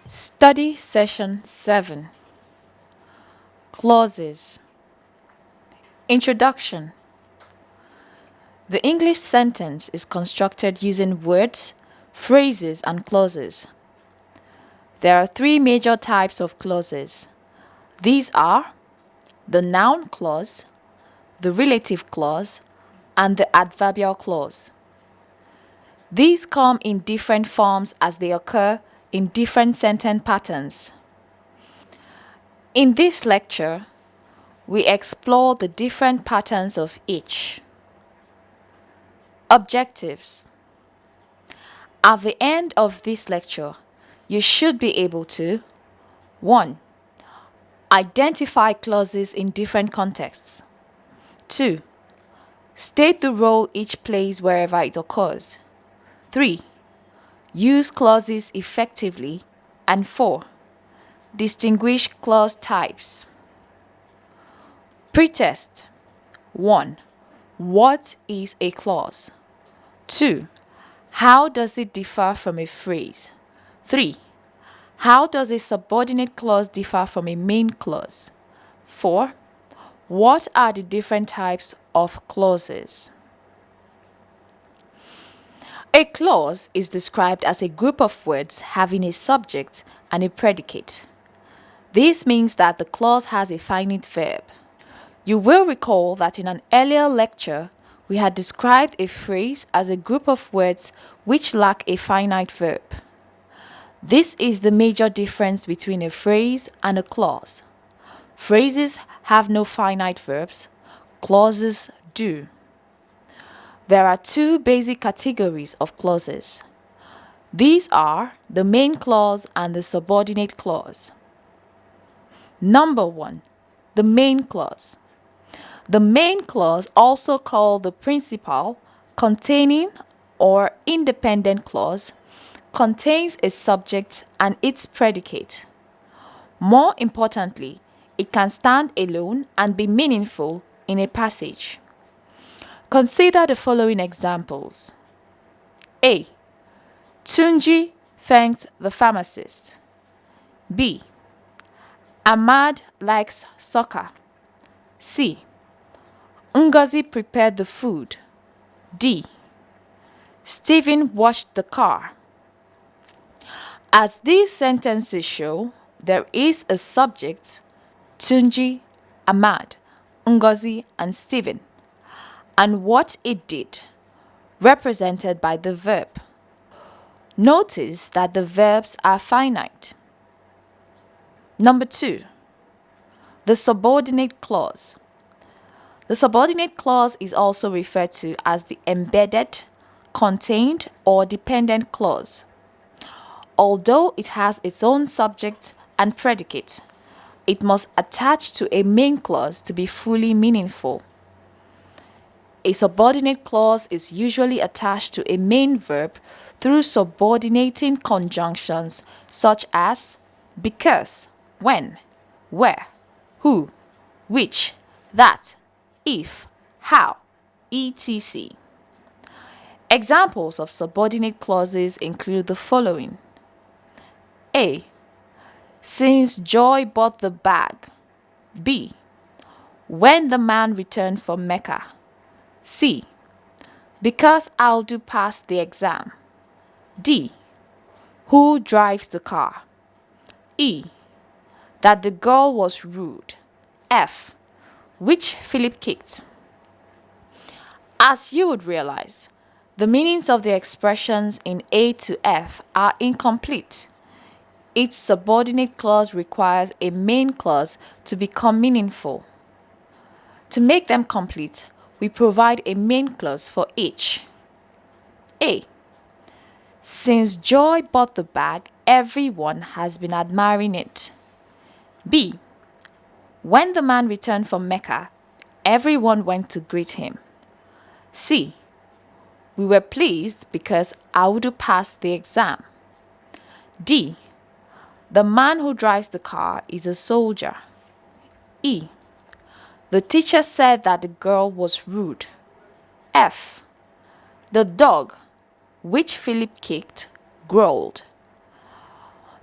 Study Session 7. Clauses. Introduction. The English sentence is constructed using words, phrases, and clauses. There are three major types of clauses. These are the noun clause, the relative clause, and the adverbial clause. These come in different forms as they occur in different sentence patterns. In this lecture, we explore the different patterns of each. Objectives. At the end of this lecture, you should be able to 1. Identify clauses in different contexts. 2. State the role each plays wherever it occurs. 3. Use clauses effectively. And 4. Distinguish clause types. Pretest. 1. What is a clause? 2. How does it differ from a phrase? 3. How does a subordinate clause differ from a main clause? 4. What are the different types of clauses? A clause is described as a group of words having a subject and a predicate. This means that the clause has a finite verb. You will recall that in an earlier lecture, we had described a phrase as a group of words which lack a finite verb. This is the major difference between a phrase and a clause. Phrases have no finite verbs, clauses do. There are two basic categories of clauses. These are the main clause and the subordinate clause. Number 1. The main clause. The main clause, also called the principal, containing or independent clause, contains a subject and its predicate. More importantly, it can stand alone and be meaningful in a passage. Consider the following examples. A. Tunji thanks the pharmacist. B. Ahmad likes soccer. C. Ngozi prepared the food. D. Stephen washed the car. As these sentences show, there is a subject, Tunji, Ahmad, Ngozi, and Stephen, and what it did, represented by the verb. Notice that the verbs are finite. Number 2. The subordinate clause. The subordinate clause is also referred to as the embedded, contained, or dependent clause. Although it has its own subject and predicate, it must attach to a main clause to be fully meaningful. A subordinate clause is usually attached to a main verb through subordinating conjunctions such as because, when, where, who, which, that, if, how, etc. Examples of subordinate clauses include the following. A. Since Joy bought the bag. B. When the man returned from Mecca. C. Because Aldu passed the exam. D. Who drives the car? E. That the girl was rude. F. Which Philip kicked. As you would realize, the meanings of the expressions in A to F are incomplete. Each subordinate clause requires a main clause to become meaningful. To make them complete, we provide a main clause for each. A. Since Joy bought the bag, everyone has been admiring it. B. When the man returned from Mecca, everyone went to greet him. C. We were pleased because Audu passed the exam. D. The man who drives the car is a soldier. E. The teacher said that the girl was rude. F. The dog, which Philip kicked, growled.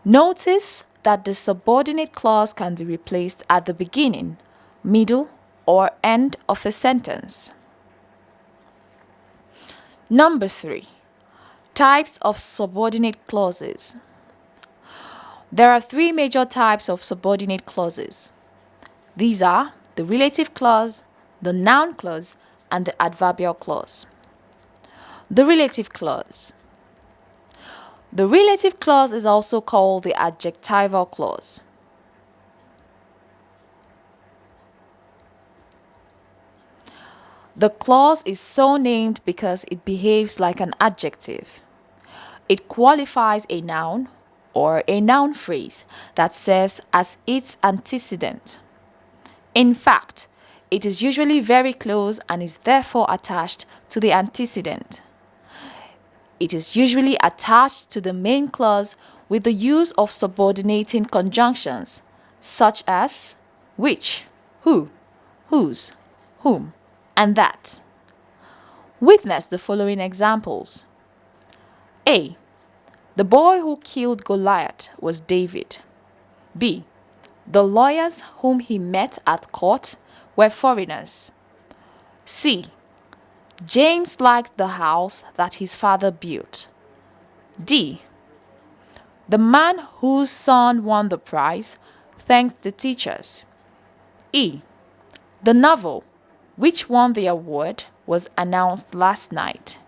Notice that the subordinate clause can be replaced at the beginning, middle, or end of a sentence. Number 3. Types of subordinate clauses. There are 3 major types of subordinate clauses. These are the relative clause, the noun clause, and the adverbial clause. The relative clause. The relative clause is also called the adjectival clause. The clause is so named because it behaves like an adjective. It qualifies a noun or a noun phrase that serves as its antecedent. In fact, it is usually very close and is therefore attached to the antecedent. It is usually attached to the main clause with the use of subordinating conjunctions such as which, who, whose, whom, and that. Witness the following examples. A. The boy who killed Goliath was David. B. The lawyers whom he met at court were foreigners. C. James liked the house that his father built. D. The man whose son won the prize thanked the teachers. E. The novel, which won the award, was announced last night.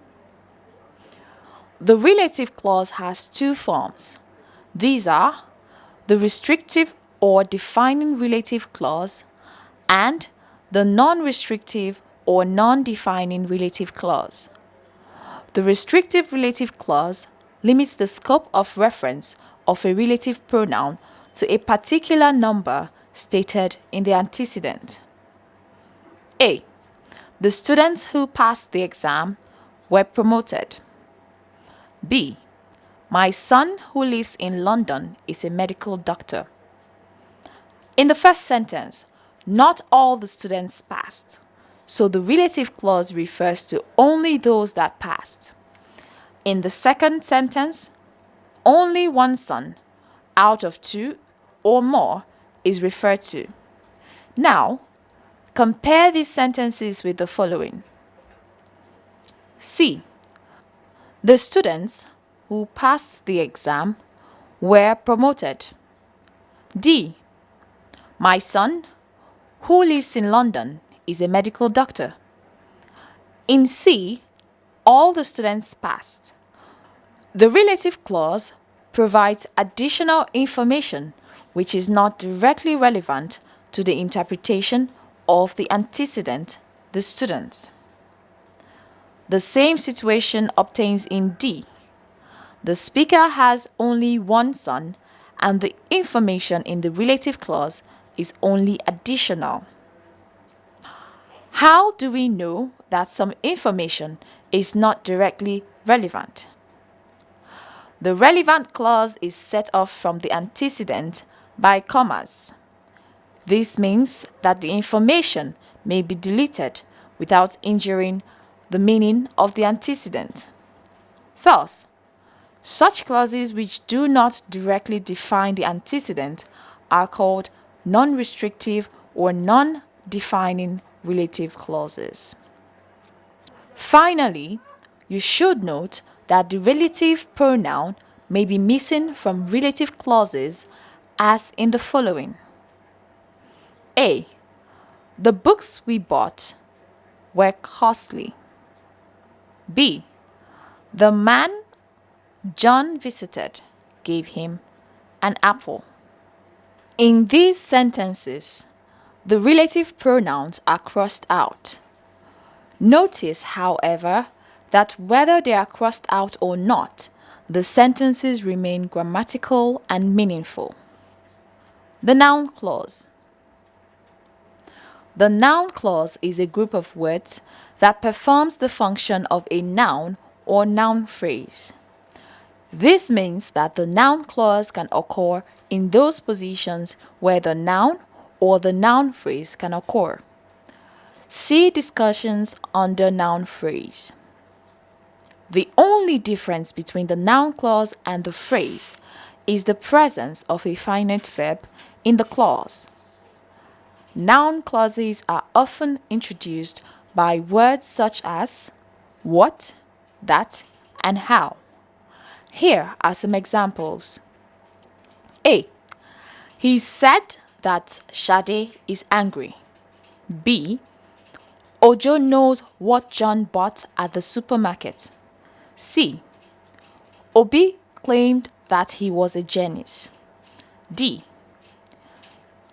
The relative clause has 2 forms. These are the restrictive or defining relative clause and the non-restrictive or non-defining relative clause. The restrictive relative clause limits the scope of reference of a relative pronoun to a particular number stated in the antecedent. A. The students who passed the exam were promoted. B. My son who lives in London is a medical doctor. In the first sentence, not all the students passed, so the relative clause refers to only those that passed. In the second sentence, only one son out of 2 or more is referred to. Now, compare these sentences with the following. C. The students who passed the exam were promoted. D. My son, who lives in London, is a medical doctor. In C, all the students passed. The relative clause provides additional information which is not directly relevant to the interpretation of the antecedent, the students. The same situation obtains in D. The speaker has only one son, and the information in the relative clause is only additional. How do we know that some information is not directly relevant? The relevant clause is set off from the antecedent by commas. This means that the information may be deleted without injuring the meaning of the antecedent. Thus, such clauses which do not directly define the antecedent are called non-restrictive or non-defining relative clauses. Finally, you should note that the relative pronoun may be missing from relative clauses as in the following. A. The books we bought were costly. B. The man John visited gave him an apple. In these sentences, the relative pronouns are crossed out. Notice, however, that whether they are crossed out or not, the sentences remain grammatical and meaningful. The noun clause. The noun clause is a group of words that performs the function of a noun or noun phrase. This means that the noun clause can occur in those positions where the noun or the noun phrase can occur. See discussions under noun phrase. The only difference between the noun clause and the phrase is the presence of a finite verb in the clause. Noun clauses are often introduced by words such as what, that, and how. Here are some examples. A. He said that Shade is angry. B. Ojo knows what John bought at the supermarket. C. Obi claimed that he was a genius. D.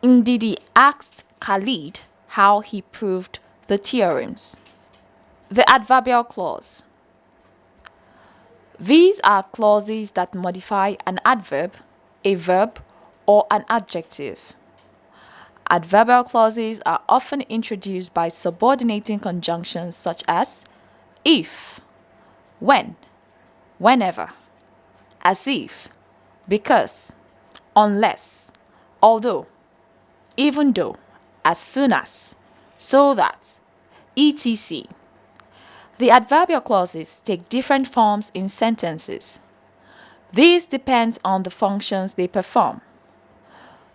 Ndidi asked Khalid how he proved the theorems. The adverbial clause. These are clauses that modify an adverb, a verb, or an adjective. Adverbial clauses are often introduced by subordinating conjunctions such as if, when, whenever, as if, because, unless, although, even though, as soon as, so that, etc. The adverbial clauses take different forms in sentences. This depends on the functions they perform.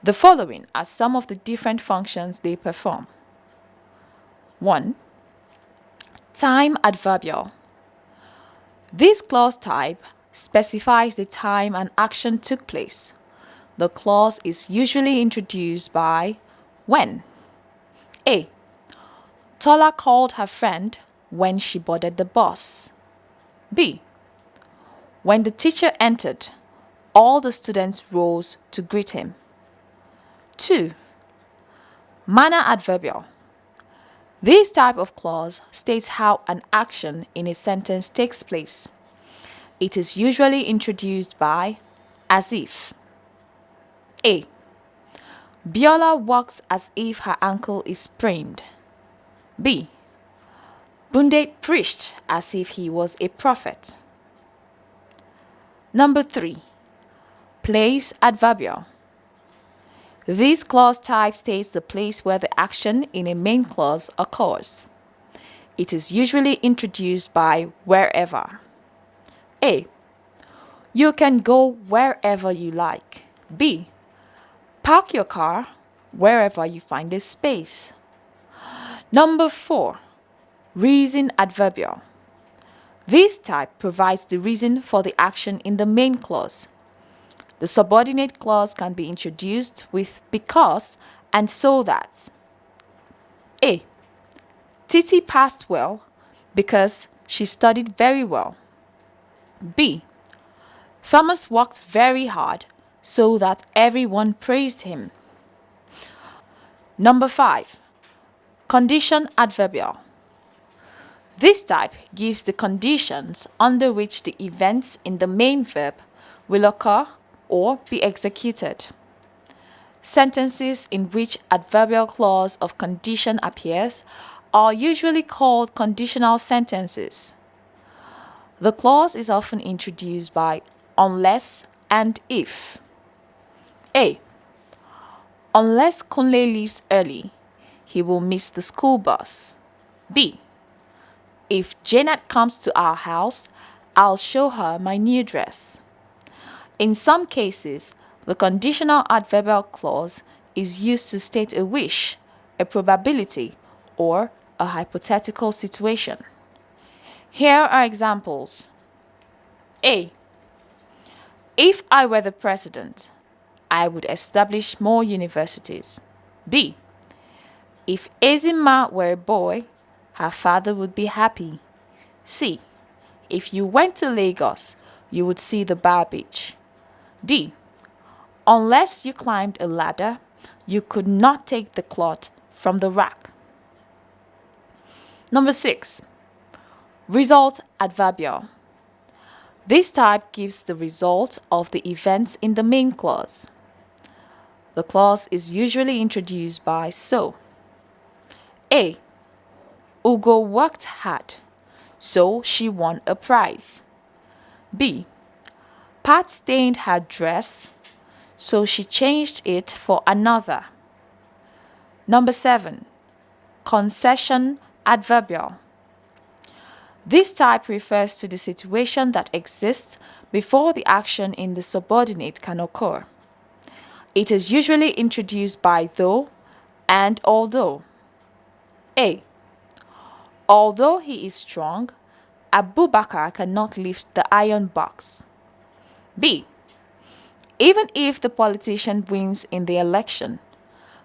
The following are some of the different functions they perform. 1. Time adverbial. This clause type specifies the time an action took place. The clause is usually introduced by when. A. Tola called her friend when she boarded the bus. B. When the teacher entered, all the students rose to greet him. 2. Manner adverbial. This type of clause states how an action in a sentence takes place. It is usually introduced by as if. A. Biola walks as if her ankle is sprained. B. Bunde preached as if he was a prophet. Number 3. Place adverbial. This clause type states the place where the action in a main clause occurs. It is usually introduced by wherever. A. You can go wherever you like. B. Park your car wherever you find a space. Number 4. Reason adverbial. This type provides the reason for the action in the main clause. The subordinate clause can be introduced with because and so that. A. Titi passed well because she studied very well. B. Thomas worked very hard so that everyone praised him. Number 5. Condition adverbial. This type gives the conditions under which the events in the main verb will occur or be executed. Sentences in which adverbial clause of condition appears are usually called conditional sentences. The clause is often introduced by unless and if. A. Unless Kunle leaves early, he will miss the school bus. B. If Janet comes to our house, I'll show her my new dress. In some cases, the conditional adverbial clause is used to state a wish, a probability, or a hypothetical situation. Here are examples. A. If I were the president, I would establish more universities. B. If Ezima were a boy, her father would be happy. C. If you went to Lagos, you would see the Bar Beach. D. Unless you climbed a ladder, you could not take the cloth from the rack. Number 6. Result adverbial. This type gives the result of the events in the main clause. The clause is usually introduced by so. A. Ugo worked hard, so she won a prize. B. Pat stained her dress, so she changed it for another. Number 7. Concession adverbial. This type refers to the situation that exists before the action in the subordinate can occur. It is usually introduced by though and although. A. Although he is strong, Abubakar cannot lift the iron box. B. Even if the politician wins in the election,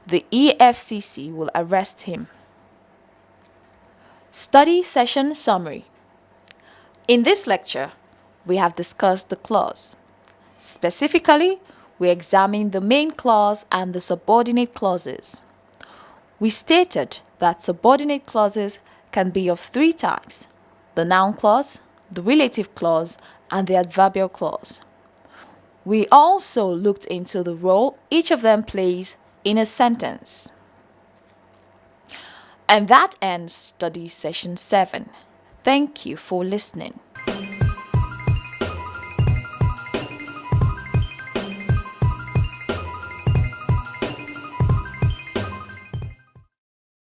the EFCC will arrest him. Study Session Summary. In this lecture, we have discussed the clause. Specifically, we examined the main clause and the subordinate clauses. We stated that subordinate clauses can be of three types: the noun clause, the relative clause, and the adverbial clause. We also looked into the role each of them plays in a sentence. And that ends Study Session 7. Thank you for listening.